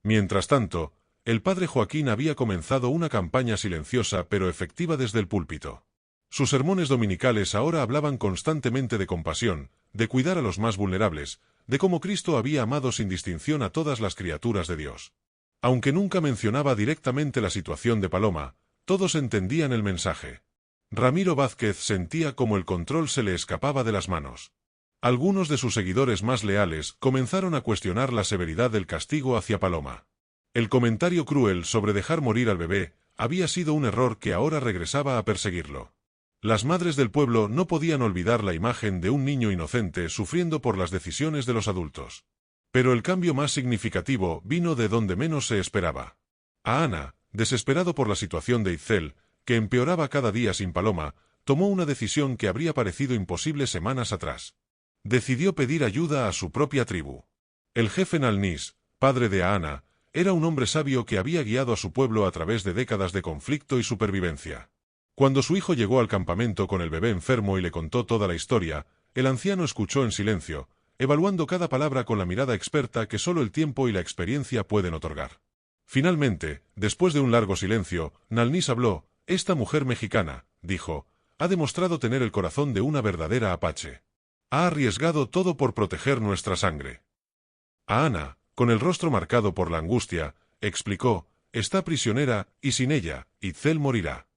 Mientras tanto, el padre Joaquín había comenzado una campaña silenciosa pero efectiva desde el púlpito. Sus sermones dominicales ahora hablaban constantemente de compasión, de cuidar a los más vulnerables, de cómo Cristo había amado sin distinción a todas las criaturas de Dios. Aunque nunca mencionaba directamente la situación de Paloma, todos entendían el mensaje. Ramiro Vázquez sentía como el control se le escapaba de las manos. Algunos de sus seguidores más leales comenzaron a cuestionar la severidad del castigo hacia Paloma. El comentario cruel sobre dejar morir al bebé había sido un error que ahora regresaba a perseguirlo. Las madres del pueblo no podían olvidar la imagen de un niño inocente sufriendo por las decisiones de los adultos. Pero el cambio más significativo vino de donde menos se esperaba. A Ana, desesperado por la situación de Itzel, que empeoraba cada día sin Paloma, tomó una decisión que habría parecido imposible semanas atrás. Decidió pedir ayuda a su propia tribu. El jefe Nalnis, padre de Ana, era un hombre sabio que había guiado a su pueblo a través de décadas de conflicto y supervivencia. Cuando su hijo llegó al campamento con el bebé enfermo y le contó toda la historia, el anciano escuchó en silencio, evaluando cada palabra con la mirada experta que solo el tiempo y la experiencia pueden otorgar. Finalmente, después de un largo silencio, Nalnis habló. Esta mujer mexicana, dijo, ha demostrado tener el corazón de una verdadera apache. Ha arriesgado todo por proteger nuestra sangre. A Ana, con el rostro marcado por la angustia, explicó, está prisionera, y sin ella, Itzel morirá.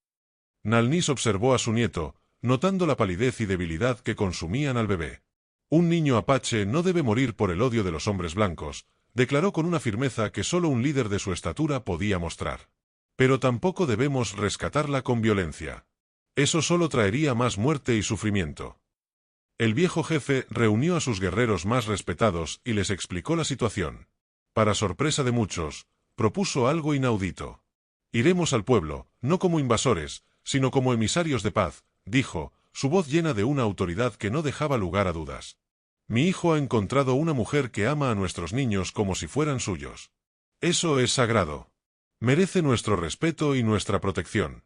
Nalnis observó a su nieto, notando la palidez y debilidad que consumían al bebé. Un niño apache no debe morir por el odio de los hombres blancos, declaró con una firmeza que solo un líder de su estatura podía mostrar. Pero tampoco debemos rescatarla con violencia. Eso solo traería más muerte y sufrimiento. El viejo jefe reunió a sus guerreros más respetados y les explicó la situación. Para sorpresa de muchos, propuso algo inaudito. Iremos al pueblo, no como invasores, sino como emisarios de paz, dijo, su voz llena de una autoridad que no dejaba lugar a dudas. Mi hijo ha encontrado una mujer que ama a nuestros niños como si fueran suyos. Eso es sagrado. Merece nuestro respeto y nuestra protección.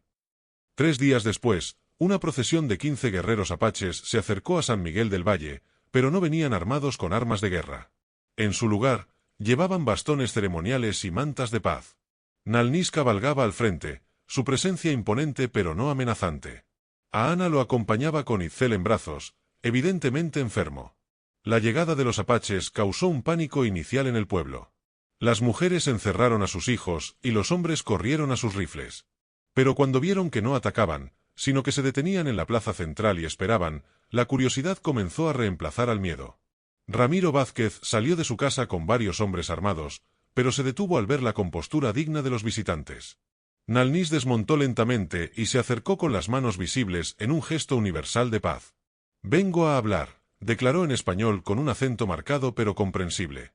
3 días después, una procesión de 15 guerreros apaches se acercó a San Miguel del Valle, pero no venían armados con armas de guerra. En su lugar, llevaban bastones ceremoniales y mantas de paz. Nalnis cabalgaba al frente, su presencia imponente pero no amenazante. A Ana lo acompañaba con Itzel en brazos, evidentemente enfermo. La llegada de los apaches causó un pánico inicial en el pueblo. Las mujeres encerraron a sus hijos y los hombres corrieron a sus rifles. Pero cuando vieron que no atacaban, sino que se detenían en la plaza central y esperaban, la curiosidad comenzó a reemplazar al miedo. Ramiro Vázquez salió de su casa con varios hombres armados, pero se detuvo al ver la compostura digna de los visitantes. Nalnis desmontó lentamente y se acercó con las manos visibles en un gesto universal de paz. Vengo a hablar, declaró en español con un acento marcado pero comprensible.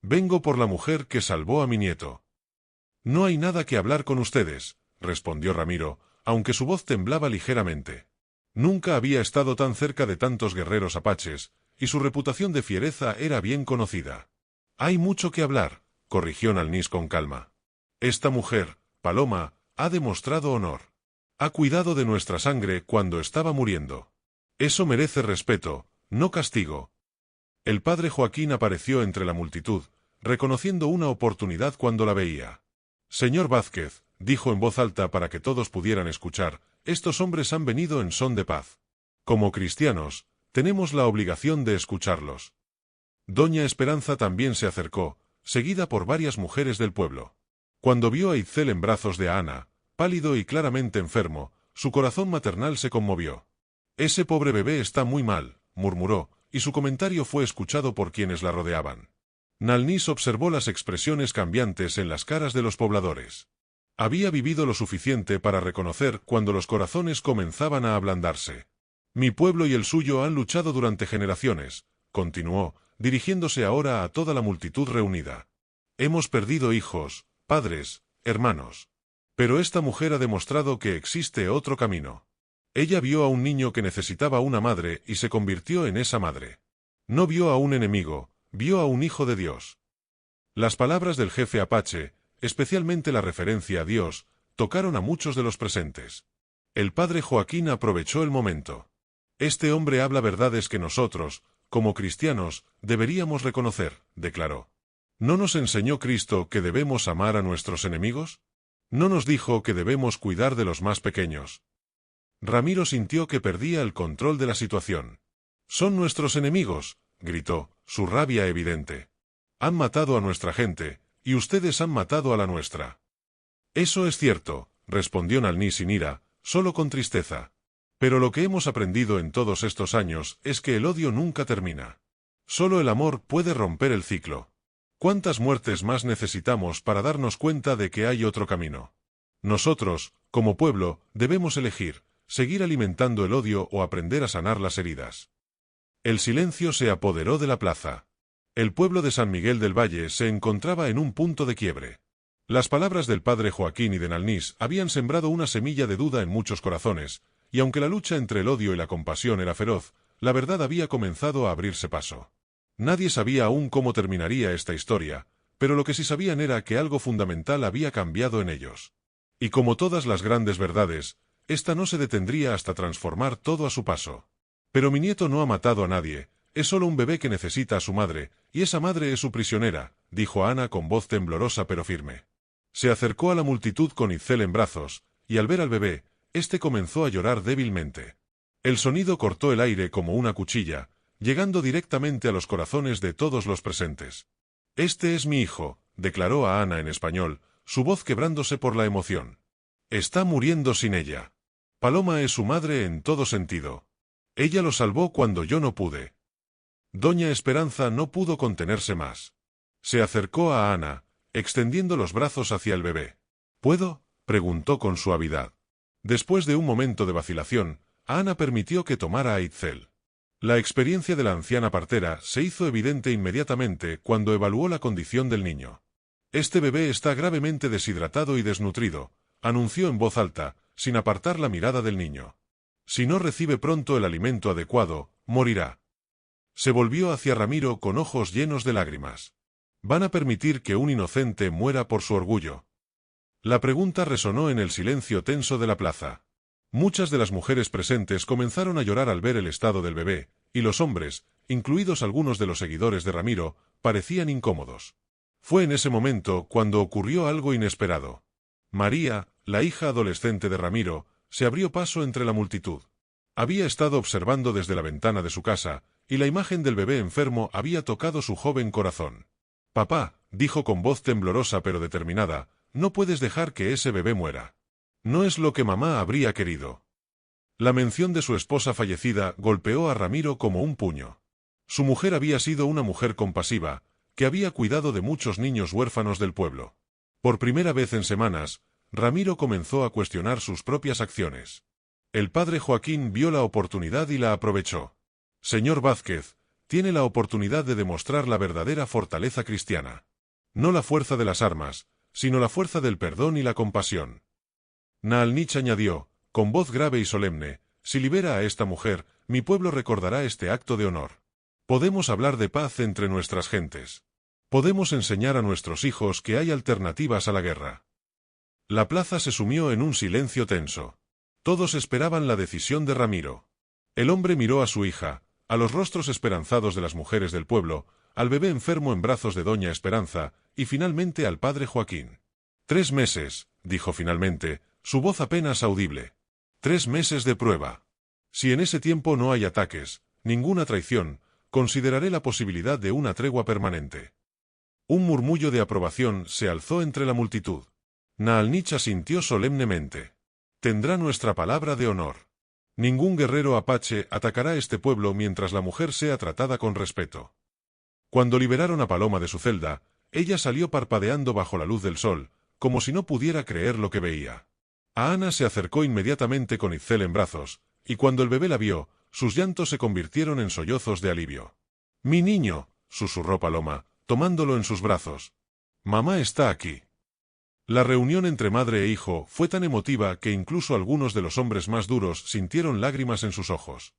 Vengo por la mujer que salvó a mi nieto. No hay nada que hablar con ustedes, respondió Ramiro, aunque su voz temblaba ligeramente. Nunca había estado tan cerca de tantos guerreros apaches, y su reputación de fiereza era bien conocida. Hay mucho que hablar, corrigió Nalnis con calma. Esta mujer, Paloma, ha demostrado honor. Ha cuidado de nuestra sangre cuando estaba muriendo. Eso merece respeto, no castigo. El padre Joaquín apareció entre la multitud, reconociendo una oportunidad cuando la veía. Señor Vázquez, dijo en voz alta para que todos pudieran escuchar, estos hombres han venido en son de paz. Como cristianos, tenemos la obligación de escucharlos. Doña Esperanza también se acercó, seguida por varias mujeres del pueblo. Cuando vio a Itzel en brazos de Ana, pálido y claramente enfermo, su corazón maternal se conmovió. Ese pobre bebé está muy mal, murmuró, y su comentario fue escuchado por quienes la rodeaban. Nalnis observó las expresiones cambiantes en las caras de los pobladores. Había vivido lo suficiente para reconocer cuando los corazones comenzaban a ablandarse. Mi pueblo y el suyo han luchado durante generaciones, continuó, dirigiéndose ahora a toda la multitud reunida. Hemos perdido hijos, padres, hermanos. Pero esta mujer ha demostrado que existe otro camino. Ella vio a un niño que necesitaba una madre y se convirtió en esa madre. No vio a un enemigo, vio a un hijo de Dios. Las palabras del jefe apache, especialmente la referencia a Dios, tocaron a muchos de los presentes. El padre Joaquín aprovechó el momento. Este hombre habla verdades que nosotros, como cristianos, deberíamos reconocer, declaró. ¿No nos enseñó Cristo que debemos amar a nuestros enemigos? ¿No nos dijo que debemos cuidar de los más pequeños? Ramiro sintió que perdía el control de la situación. «Son nuestros enemigos», gritó, su rabia evidente. «Han matado a nuestra gente, y ustedes han matado a la nuestra». «Eso es cierto», respondió Nalnis sin ira, solo con tristeza. «Pero lo que hemos aprendido en todos estos años es que el odio nunca termina. Solo el amor puede romper el ciclo. ¿Cuántas muertes más necesitamos para darnos cuenta de que hay otro camino? Nosotros, como pueblo, debemos elegir, seguir alimentando el odio o aprender a sanar las heridas». El silencio se apoderó de la plaza. El pueblo de San Miguel del Valle se encontraba en un punto de quiebre. Las palabras del padre Joaquín y de Nalnis habían sembrado una semilla de duda en muchos corazones, y aunque la lucha entre el odio y la compasión era feroz, la verdad había comenzado a abrirse paso. Nadie sabía aún cómo terminaría esta historia, pero lo que sí sabían era que algo fundamental había cambiado en ellos. Y como todas las grandes verdades, esta no se detendría hasta transformar todo a su paso. «Pero mi nieto no ha matado a nadie, es solo un bebé que necesita a su madre, y esa madre es su prisionera», dijo Ana con voz temblorosa pero firme. Se acercó a la multitud con Itzel en brazos, y al ver al bebé, éste comenzó a llorar débilmente. El sonido cortó el aire como una cuchilla, llegando directamente a los corazones de todos los presentes. «Este es mi hijo», declaró a Ana en español, su voz quebrándose por la emoción. «Está muriendo sin ella. Paloma es su madre en todo sentido. Ella lo salvó cuando yo no pude». Doña Esperanza no pudo contenerse más. Se acercó a Ana, extendiendo los brazos hacia el bebé. «¿Puedo?», preguntó con suavidad. Después de un momento de vacilación, Ana permitió que tomara a Itzel. La experiencia de la anciana partera se hizo evidente inmediatamente cuando evaluó la condición del niño. «Este bebé está gravemente deshidratado y desnutrido», anunció en voz alta, sin apartar la mirada del niño. «Si no recibe pronto el alimento adecuado, morirá». Se volvió hacia Ramiro con ojos llenos de lágrimas. ¿Van a permitir que un inocente muera por su orgullo? La pregunta resonó en el silencio tenso de la plaza. Muchas de las mujeres presentes comenzaron a llorar al ver el estado del bebé, y los hombres, incluidos algunos de los seguidores de Ramiro, parecían incómodos. Fue en ese momento cuando ocurrió algo inesperado. María, la hija adolescente de Ramiro, se abrió paso entre la multitud. Había estado observando desde la ventana de su casa, y la imagen del bebé enfermo había tocado su joven corazón. «Papá», dijo con voz temblorosa pero determinada, «no puedes dejar que ese bebé muera. No es lo que mamá habría querido». La mención de su esposa fallecida golpeó a Ramiro como un puño. Su mujer había sido una mujer compasiva, que había cuidado de muchos niños huérfanos del pueblo. Por primera vez en semanas, Ramiro comenzó a cuestionar sus propias acciones. El padre Joaquín vio la oportunidad y la aprovechó. «Señor Vázquez, tiene la oportunidad de demostrar la verdadera fortaleza cristiana. No la fuerza de las armas, sino la fuerza del perdón y la compasión». Naalnich añadió, con voz grave y solemne, «Si libera a esta mujer, mi pueblo recordará este acto de honor. Podemos hablar de paz entre nuestras gentes. Podemos enseñar a nuestros hijos que hay alternativas a la guerra». La plaza se sumió en un silencio tenso. Todos esperaban la decisión de Ramiro. El hombre miró a su hija, a los rostros esperanzados de las mujeres del pueblo, al bebé enfermo en brazos de Doña Esperanza, y finalmente al padre Joaquín. 3 meses, dijo finalmente, su voz apenas audible. 3 meses de prueba. Si en ese tiempo no hay ataques, ninguna traición, consideraré la posibilidad de una tregua permanente. Un murmullo de aprobación se alzó entre la multitud. Naalnich asintió solemnemente. «Tendrá nuestra palabra de honor. Ningún guerrero apache atacará este pueblo mientras la mujer sea tratada con respeto». Cuando liberaron a Paloma de su celda, ella salió parpadeando bajo la luz del sol, como si no pudiera creer lo que veía. A Ana se acercó inmediatamente con Itzel en brazos, y cuando el bebé la vio, sus llantos se convirtieron en sollozos de alivio. «Mi niño», susurró Paloma, tomándolo en sus brazos. «Mamá está aquí». La reunión entre madre e hijo fue tan emotiva que incluso algunos de los hombres más duros sintieron lágrimas en sus ojos.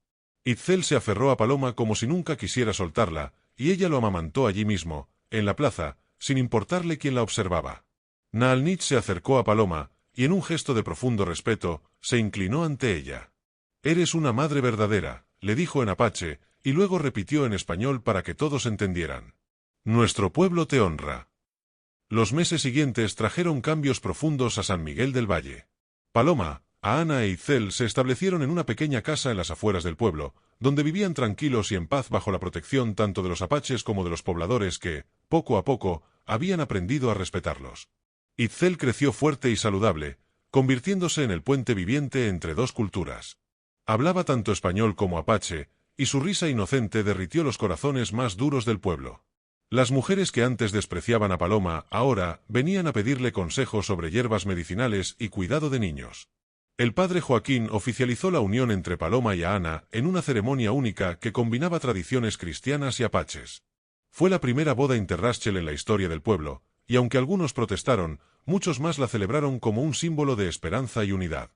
Itzel se aferró a Paloma como si nunca quisiera soltarla, y ella lo amamantó allí mismo, en la plaza, sin importarle quién la observaba. Naalnich se acercó a Paloma, y en un gesto de profundo respeto, se inclinó ante ella. «Eres una madre verdadera», le dijo en apache, y luego repitió en español para que todos entendieran. «Nuestro pueblo te honra». Los meses siguientes trajeron cambios profundos a San Miguel del Valle. Paloma, Ana e Itzel se establecieron en una pequeña casa en las afueras del pueblo, donde vivían tranquilos y en paz bajo la protección tanto de los apaches como de los pobladores que, poco a poco, habían aprendido a respetarlos. Itzel creció fuerte y saludable, convirtiéndose en el puente viviente entre dos culturas. Hablaba tanto español como apache, y su risa inocente derritió los corazones más duros del pueblo. Las mujeres que antes despreciaban a Paloma ahora venían a pedirle consejos sobre hierbas medicinales y cuidado de niños. El padre Joaquín oficializó la unión entre Paloma y Ana en una ceremonia única que combinaba tradiciones cristianas y apaches. Fue la primera boda interracial en la historia del pueblo, y aunque algunos protestaron, muchos más la celebraron como un símbolo de esperanza y unidad.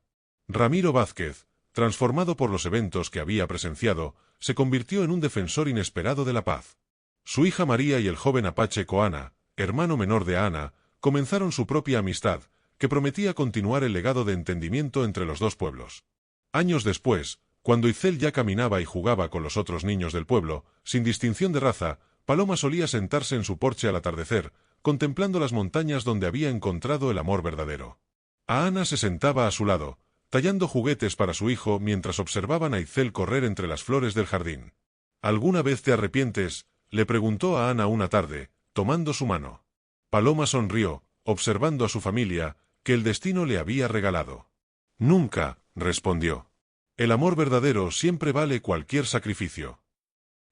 Ramiro Vázquez, transformado por los eventos que había presenciado, se convirtió en un defensor inesperado de la paz. Su hija María y el joven apache Coana, hermano menor de Ana, comenzaron su propia amistad, que prometía continuar el legado de entendimiento entre los dos pueblos. Años después, cuando Itzel ya caminaba y jugaba con los otros niños del pueblo, sin distinción de raza, Paloma solía sentarse en su porche al atardecer, contemplando las montañas donde había encontrado el amor verdadero. Ana se sentaba a su lado, tallando juguetes para su hijo mientras observaban a Itzel correr entre las flores del jardín. ¿Alguna vez te arrepientes?, le preguntó a Ana una tarde, tomando su mano. Paloma sonrió, observando a su familia, que el destino le había regalado. Nunca, respondió. El amor verdadero siempre vale cualquier sacrificio.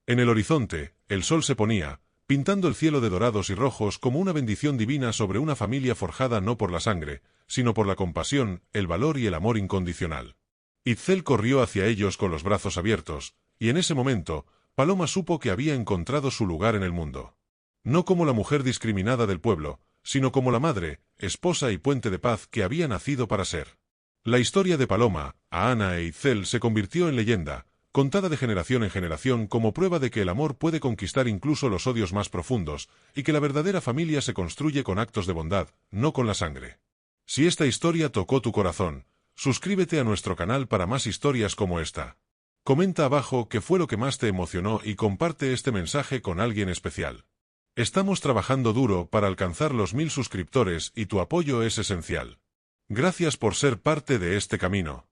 En el horizonte, el sol se ponía, pintando el cielo de dorados y rojos como una bendición divina sobre una familia forjada no por la sangre, sino por la compasión, el valor y el amor incondicional. Itzel corrió hacia ellos con los brazos abiertos, y en ese momento, Paloma supo que había encontrado su lugar en el mundo. No como la mujer discriminada del pueblo, sino como la madre, esposa y puente de paz que había nacido para ser. La historia de Paloma, Ana e Itzel se convirtió en leyenda, contada de generación en generación como prueba de que el amor puede conquistar incluso los odios más profundos, y que la verdadera familia se construye con actos de bondad, no con la sangre. Si esta historia tocó tu corazón, suscríbete a nuestro canal para más historias como esta. Comenta abajo qué fue lo que más te emocionó y comparte este mensaje con alguien especial. Estamos trabajando duro para alcanzar los 1000 suscriptores y tu apoyo es esencial. Gracias por ser parte de este camino.